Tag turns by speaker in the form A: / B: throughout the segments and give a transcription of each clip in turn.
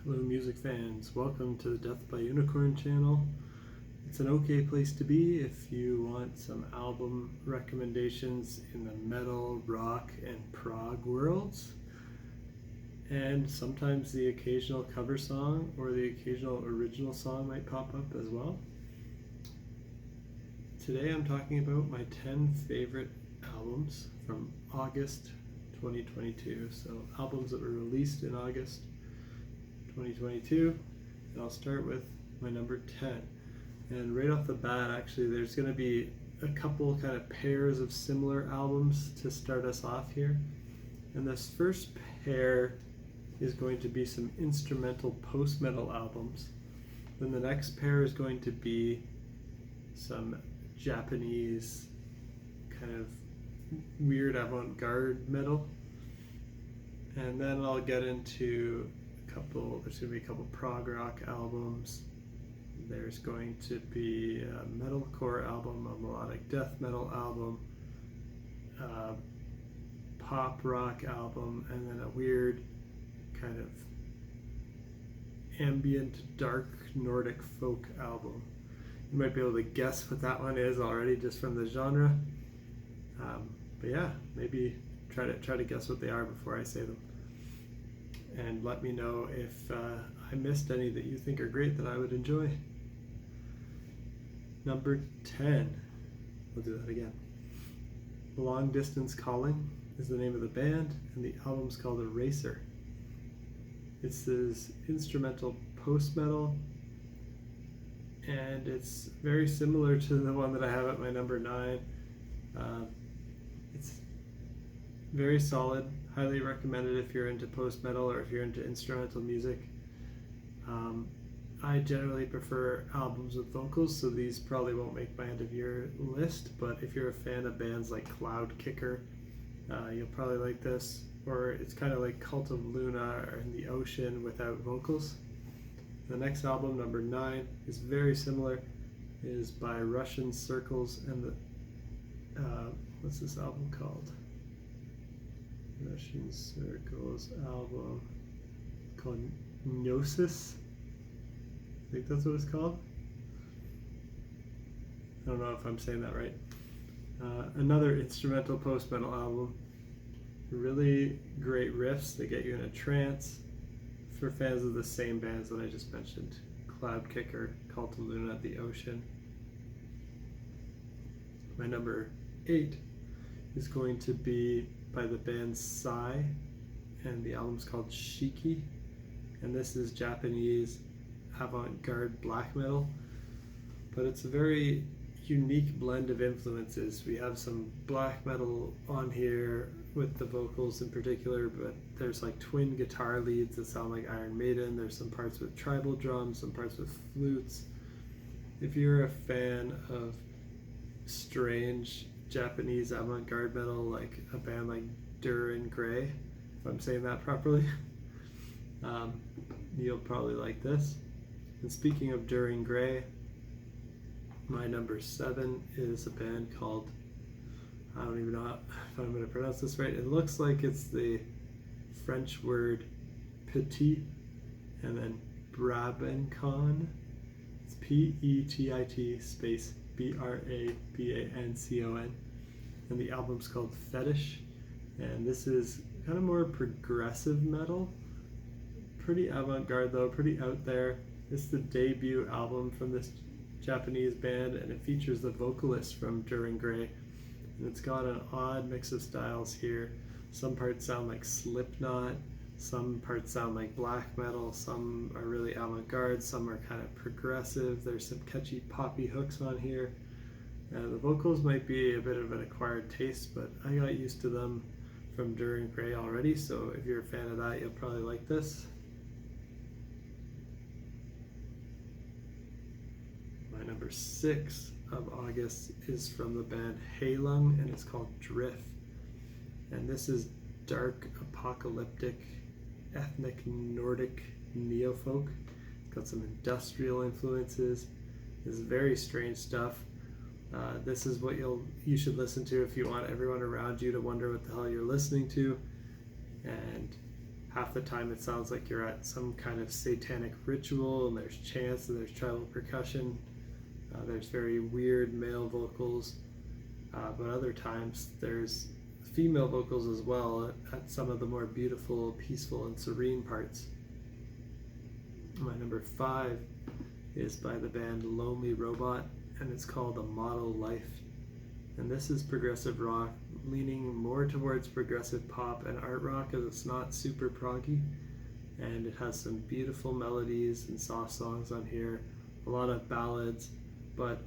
A: Hello music fans, welcome to the Death by Unicorn channel. It's an okay place to be if you want some album recommendations in the metal, rock, and prog worlds, and sometimes the occasional cover song or the occasional original song might pop up as well. Today I'm talking about my 10 favorite albums from August 2022, so albums that were released in August 2022, and I'll start with my number 10. And right off the bat, actually, there's going to be a couple kind of pairs of similar albums to start us off here. And this first pair is going to be some instrumental post-metal albums. Then the next pair is going to be some Japanese kind of weird avant-garde metal. And then I'll get into there's going to be a couple prog rock albums. There's going to be a metalcore album, a melodic death metal album, a pop rock album, and then a weird kind of ambient dark Nordic folk album. You might be able to guess what that one is already just from the genre. But yeah, maybe try to guess what they are before I say them. And let me know if I missed any that you think are great that I would enjoy. Number 10. We'll do that again. Long Distance Calling is the name of the band, and the album's called Eraser. It's this instrumental post-metal, and it's very similar to the one that I have at my number 9. It's very solid. Highly recommended if you're into post-metal or if you're into instrumental music. I generally prefer albums with vocals, so these probably won't make my end of year list, but if you're a fan of bands like Cloud Kicker, you'll probably like this. Or it's kind of like Cult of Luna or In the Ocean without vocals. The next album, number 9, is very similar. It is by Russian Circles, and what's this album called? Russian Circles album called Gnosis. I think that's what it's called. I don't know if I'm saying that right. Another instrumental post-metal album. Really great riffs that get you in a trance for fans of the same bands that I just mentioned. Cloud Kicker, Cult of Luna, The Ocean. My number 8 is going to be by the band Psy, and the album's called Shiki, and this is Japanese avant-garde black metal, but it's a very unique blend of influences. We have some black metal on here with the vocals in particular, but there's like twin guitar leads that sound like Iron Maiden. There's some parts with tribal drums, some parts with flutes. If you're a fan of strange Japanese avant-garde metal, like a band like Duran Grey, if I'm saying that properly, you'll probably like this. And speaking of Duran Grey, my number 7 is a band called, I don't even know if I'm going to pronounce this right. It looks like it's the French word petit and then Brabancon. It's P-E-T-I-T space B-R-A-B-A-N-C-O-N, and the album's called Fetish, and this is kind of more progressive metal, pretty avant-garde though, pretty out there. It's the debut album from this Japanese band, and it features the vocalist from Duran Grey, and it's got an odd mix of styles here. Some parts sound like Slipknot, some parts sound like black metal, some are really avant-garde, some are kind of progressive. There's some catchy poppy hooks on here. The vocals might be a bit of an acquired taste, but I got used to them from Duran Grey already, so if you're a fan of that, you'll probably like this. My number 6 of August is from the band Heilung, and it's called Drift. And this is dark, apocalyptic, ethnic Nordic neofolk. It's got some industrial influences. It's very strange stuff. This is what you should listen to if you want everyone around you to wonder what the hell you're listening to, and half the time it sounds like you're at some kind of satanic ritual, and there's chants and there's tribal percussion. There's very weird male vocals, but other times there's female vocals as well at some of the more beautiful, peaceful, and serene parts. My number 5 is by the band Lonely Robot, and it's called A Model Life. And this is progressive rock, leaning more towards progressive pop and art rock, as it's not super proggy, and it has some beautiful melodies and soft songs on here, a lot of ballads, but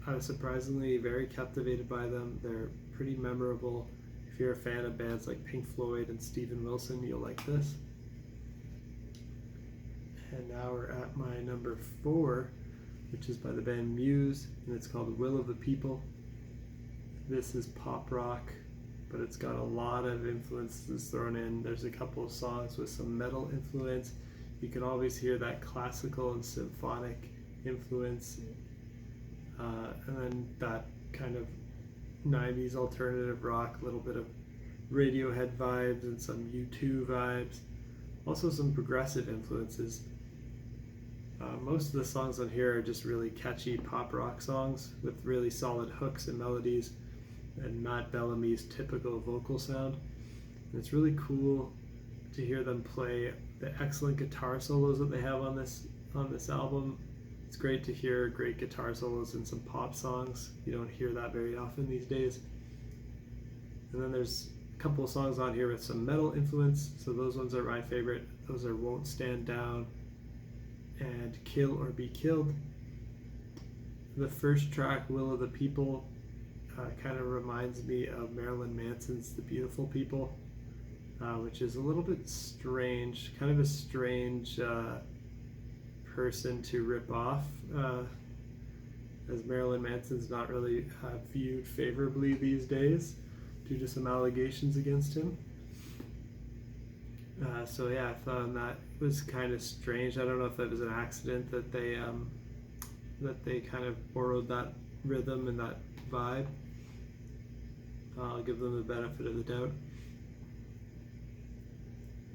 A: I was surprisingly very captivated by them. They're pretty memorable. If you're a fan of bands like Pink Floyd and Steven Wilson, you'll like this. And now we're at my number 4, which is by the band Muse, and it's called Will of the People. This is pop rock, but it's got a lot of influences thrown in. There's a couple of songs with some metal influence. You can always hear that classical and symphonic influence, and then that kind of 90s alternative rock, a little bit of Radiohead vibes and some U2 vibes. Also some progressive influences. Most of the songs on here are just really catchy pop rock songs with really solid hooks and melodies and Matt Bellamy's typical vocal sound. And it's really cool to hear them play the excellent guitar solos that they have on this album. It's great to hear great guitar solos in some pop songs. You don't hear that very often these days. And then there's a couple of songs on here with some metal influence, so those ones are my favorite. Those are Won't Stand Down and Kill or Be Killed. The first track, Will of the People, kind of reminds me of Marilyn Manson's The Beautiful People, which is a little bit strange, kind of a strange person to rip off, as Marilyn Manson's not really viewed favorably these days due to some allegations against him. So yeah, I found that was kind of strange. I don't know if that was an accident that they kind of borrowed that rhythm and that vibe. I'll give them the benefit of the doubt.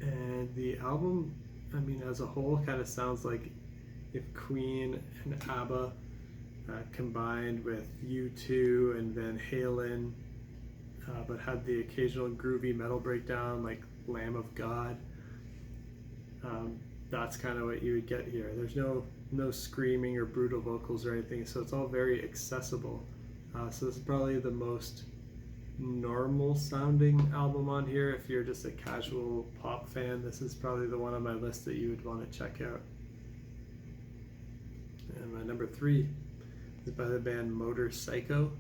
A: And the album, I mean, as a whole, kind of sounds like if Queen and ABBA combined with U2 and Van Halen, but had the occasional groovy metal breakdown like Lamb of God. That's kind of what you would get here. There's no screaming or brutal vocals or anything, so it's all very accessible. So this is probably the most normal sounding album on here. If you're just a casual pop fan, this is probably the one on my list that you would want to check out. And my number 3 is by the band Motor Psycho,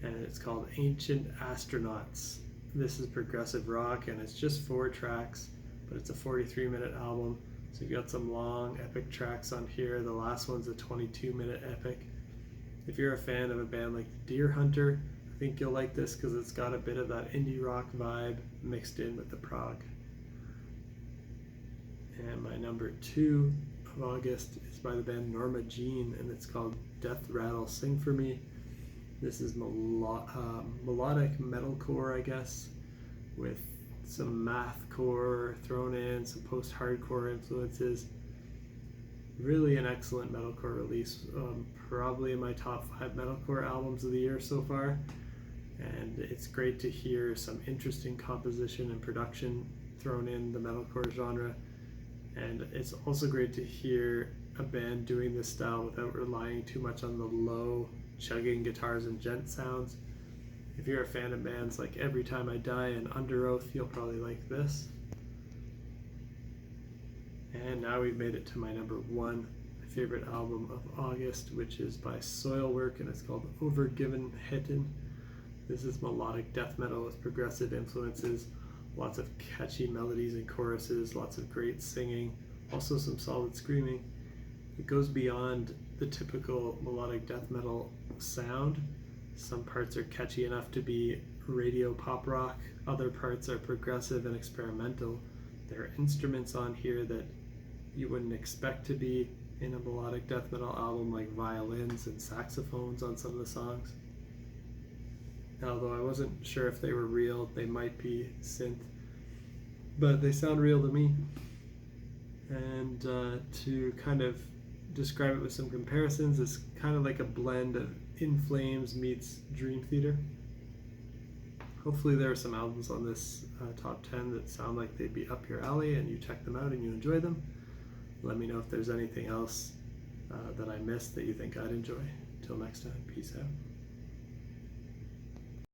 A: and it's called Ancient Astronauts. This is progressive rock, and it's just 4 tracks, but it's a 43-minute album, so you've got some long epic tracks on here. The last one's a 22-minute epic. If you're a fan of a band like Deer Hunter, I think you'll like this because it's got a bit of that indie rock vibe mixed in with the prog. And my number 2 of August is by the band Norma Jean, and it's called Death Rattle Sing For Me. This is melodic metalcore, I guess, with some mathcore thrown in, some post-hardcore influences. Really an excellent metalcore release, probably in my top 5 metalcore albums of the year so far. And it's great to hear some interesting composition and production thrown in the metalcore genre. And it's also great to hear a band doing this style without relying too much on the low chugging guitars and gent sounds. If you're a fan of bands like Every Time I Die and Under Oath, you'll probably like this. And now we've made it to my number 1, my favorite album of August, which is by Soilwork, and it's called Overgiven Hetten. This is melodic death metal with progressive influences, lots of catchy melodies and choruses, lots of great singing, also some solid screaming. It goes beyond the typical melodic death metal sound. Some parts are catchy enough to be radio pop rock, other parts are progressive and experimental. There are instruments on here that you wouldn't expect to be in a melodic death metal album, like violins and saxophones on some of the songs. Although I wasn't sure if they were real, they might be synth. but they sound real to me. And to kind of describe it with some comparisons, it's kind of like a blend of In Flames meets Dream Theater. Hopefully there are some albums on this top 10 that sound like they'd be up your alley and you check them out and you enjoy them. Let me know if there's anything else that I missed that you think I'd enjoy. Till next time, peace out.